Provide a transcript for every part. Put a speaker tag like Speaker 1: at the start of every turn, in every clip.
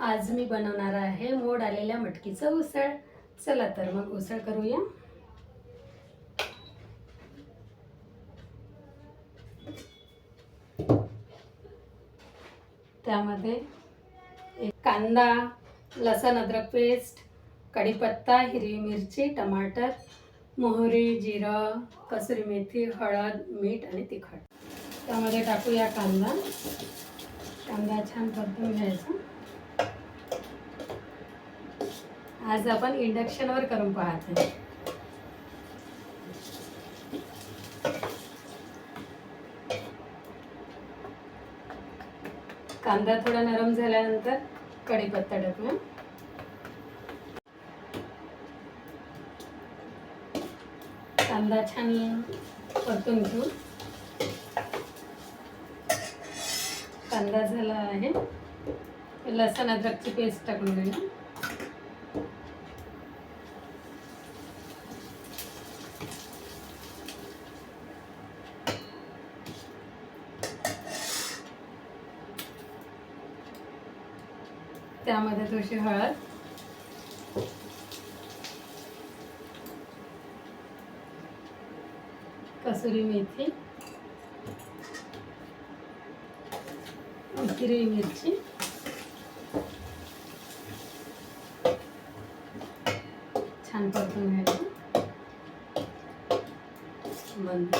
Speaker 1: आज मी बनवणार आहे मोड आलेल्या मटकीचं उसळ। चला तर मग उसळ करूया। त्यामध्ये एक कांदा, लसूण अद्रक पेस्ट, कढीपत्ता, हिरवी मिरची, टमाटर, मोहरी, जिरं, कसुरी मेथी, हळद, मीठ आणि तिखट। त्यामध्ये टाकूया कांदा। कांदा छान परतून घ्यायचा। आज आपण इंडक्शनवर करून पाहते। कांदा थोडा नरम झाल्यानंतर कढीपत्ता टाकूया। कांदा छान परतून घेऊ। कांदा झाला आहे। लसूण अद्रकची पेस्ट टाकून घेऊ। त्यामध्ये थोडीशी हळद, कसुरी मेथी, हिरवी मिरची, छान परतून घ्यायचं। बंद।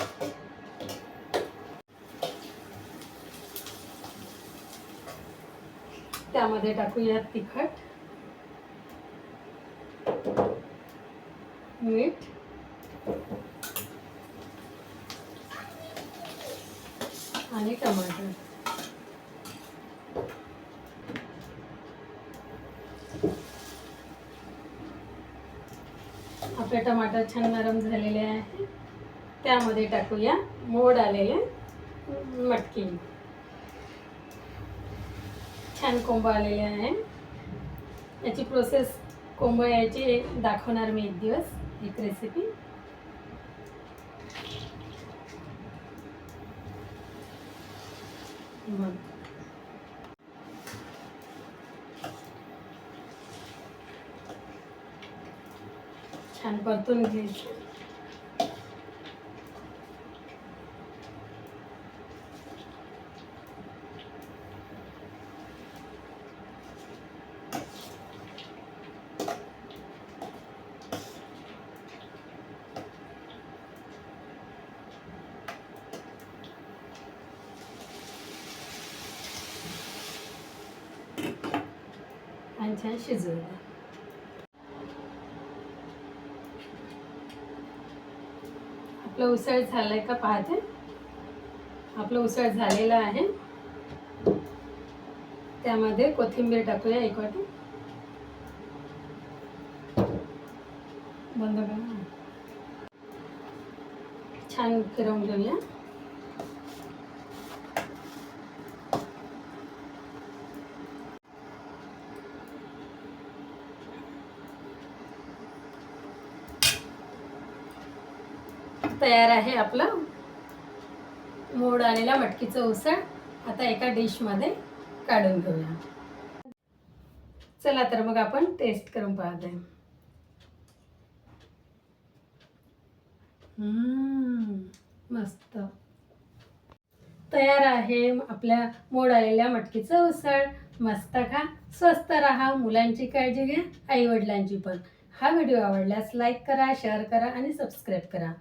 Speaker 1: त्यामध्ये टाकूया तिखट, मीठ, आणि टमाटर। आपले टमाटर छान नरम झालेले आहे। त्यामध्ये टाकूया मोड आलेले मटकी। छान कोंब आलेले आहे। याची प्रोसेस कोंब याची दाखवणार मी एक दिवस, एक रेसिपी। छान परतून घ्यायचं। आणि छान शिजवूया। आपलं उसळ झालंय का पाहते। आपलं उसळ झालेलं आहे। त्यामध्ये कोथिंबीर टाकूया एक वाटी। बंद करा। छान फिरवून घेऊया। तयार आहे आपलं मोड आलेला मटकीचं उसळ। आता एका डिश मध्ये काढून घेऊया। चला तर मग आपण टेस्ट करून पाहते। मस्त तयार आहे आपल्या मोड आलेल्या मटकीचं उसळ। मस्त खा, स्वस्त राहा, मुलांची काळजी घ्या, आई वडिलांची पण। हा व्हिडिओ आवडल्यास लाईक करा, शेअर करा आणि सबस्क्राईब करा।